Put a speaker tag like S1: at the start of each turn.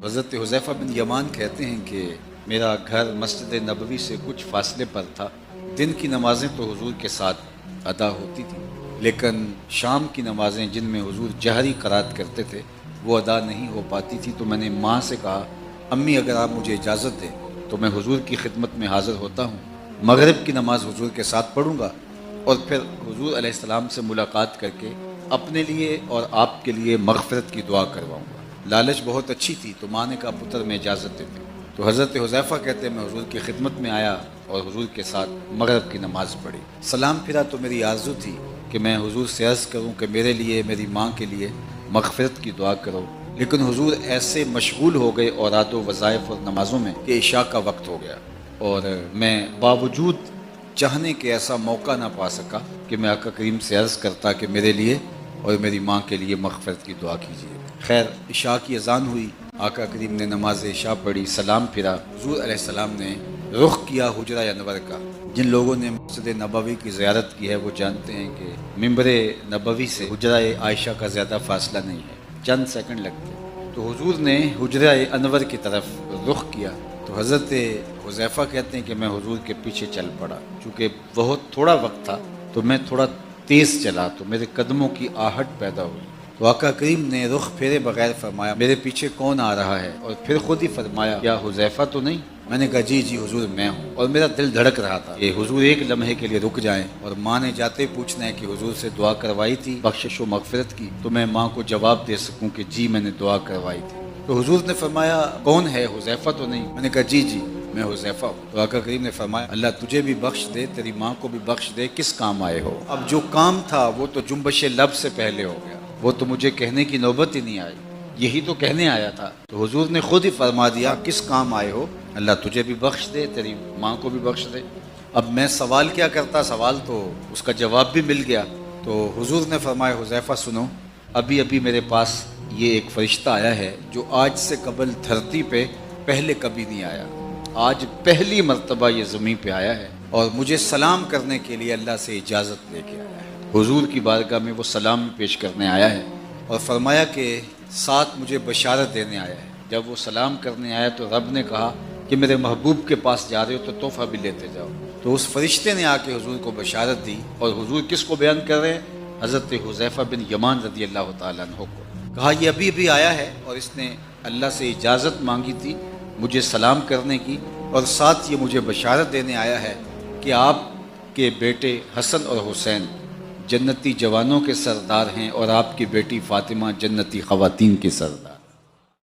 S1: حضرت حذیفہ بن یمان کہتے ہیں کہ میرا گھر مسجد نبوی سے کچھ فاصلے پر تھا۔ دن کی نمازیں تو حضور کے ساتھ ادا ہوتی تھیں، لیکن شام کی نمازیں جن میں حضور جہری قرات کرتے تھے وہ ادا نہیں ہو پاتی تھی۔ تو میں نے ماں سے کہا، امی اگر آپ مجھے اجازت دیں تو میں حضور کی خدمت میں حاضر ہوتا ہوں، مغرب کی نماز حضور کے ساتھ پڑھوں گا اور پھر حضور علیہ السلام سے ملاقات کر کے اپنے لیے اور آپ کے لیے مغفرت کی دعا کرواؤں گا۔ لالچ بہت اچھی تھی تو ماں نے کہا پتر میں اجازت دیتے ہیں۔ تو حضرت حذیفہ کہتے ہیں میں حضور کی خدمت میں آیا اور حضور کے ساتھ مغرب کی نماز پڑھی۔ سلام پھرا تو میری آرزو تھی کہ میں حضور سے عرض کروں کہ میرے لیے میری ماں کے لیے مغفرت کی دعا کرو، لیکن حضور ایسے مشغول ہو گئے اوراد و وظائف اور نمازوں میں کہ عشاء کا وقت ہو گیا اور میں باوجود چاہنے کے ایسا موقع نہ پا سکا کہ میں آقا کریم سے عرض کرتا کہ میرے لیے اور میری ماں کے لیے مغفرت کی دعا کیجیے۔ خیر عشاء کی اذان ہوئی، آقا کریم نے نماز عشاء پڑھی، سلام پھرا، حضور علیہ السلام نے رخ کیا حجرہ انور کا۔ جن لوگوں نے مسجد نبوی کی زیارت کی ہے وہ جانتے ہیں کہ ممبر نبوی سے حجرہ عائشہ کا زیادہ فاصلہ نہیں ہے، چند سیکنڈ لگتے ہیں۔ تو حضور نے حجرہ انور کی طرف رخ کیا تو حضرت حذیفہ کہتے ہیں کہ میں حضور کے پیچھے چل پڑا، چونکہ بہت تھوڑا وقت تھا تو میں تھوڑا تیز چلا تو میرے قدموں کی آہٹ پیدا ہوئی۔ تو آقا کریم نے رخ پھیرے بغیر فرمایا میرے پیچھے کون آ رہا ہے، اور پھر خود ہی فرمایا کیا حذیفہ تو نہیں؟ میں نے کہا جی جی حضور میں ہوں، اور میرا دل دھڑک رہا تھا کہ حضور ایک لمحے کے لیے رک جائیں اور ماں نے جاتے ہی پوچھنا ہے کہ حضور سے دعا کروائی تھی بخشش و مغفرت کی، تو میں ماں کو جواب دے سکوں کہ جی میں نے دعا کروائی تھی۔ تو حضور نے فرمایا کون ہے، حذیفہ تو نہیں؟ میں نے کہا جی جی میں حذیفہ ہوں۔ تو آقا کریم نے فرمایا اللہ تجھے بھی بخش دے، تیری ماں کو بھی بخش دے، کس کام آئے ہو؟ اب جو کام تھا وہ تو جنبش لب سے پہلے ہو گیا، وہ تو مجھے کہنے کی نوبت ہی نہیں آئی، یہی تو کہنے آیا تھا۔ تو حضور نے خود ہی فرما دیا کس کام آئے ہو، اللہ تجھے بھی بخش دے، تیری ماں کو بھی بخش دے۔ اب میں سوال کیا کرتا، سوال تو اس کا جواب بھی مل گیا۔ تو حضور نے فرمایا حذیفہ سنو، ابھی ابھی میرے پاس یہ ایک فرشتہ آیا ہے جو آج سے قبل دھرتی پہ پہلے کبھی نہیں آیا، آج پہلی مرتبہ یہ زمین پہ آیا ہے اور مجھے سلام کرنے کے لیے اللہ سے اجازت لے کے آیا ہے۔ حضور کی بارگاہ میں وہ سلام پیش کرنے آیا ہے اور فرمایا کہ ساتھ مجھے بشارت دینے آیا ہے۔ جب وہ سلام کرنے آیا تو رب نے کہا کہ میرے محبوب کے پاس جا رہے ہو تو تحفہ بھی لیتے جاؤ۔ تو اس فرشتے نے آ کے حضور کو بشارت دی، اور حضور کس کو بیان کر رہے ہیں؟ حضرت حذیفہ بن یمان رضی اللہ تعالیٰ عنہ کو۔ کہا یہ ابھی ابھی آیا ہے اور اس نے اللہ سے اجازت مانگی تھی مجھے سلام کرنے کی، اور ساتھ یہ مجھے بشارت دینے آیا ہے کہ آپ کے بیٹے حسن اور حسین جنتی جوانوں کے سردار ہیں اور آپ کی بیٹی فاطمہ جنتی خواتین کے سردار۔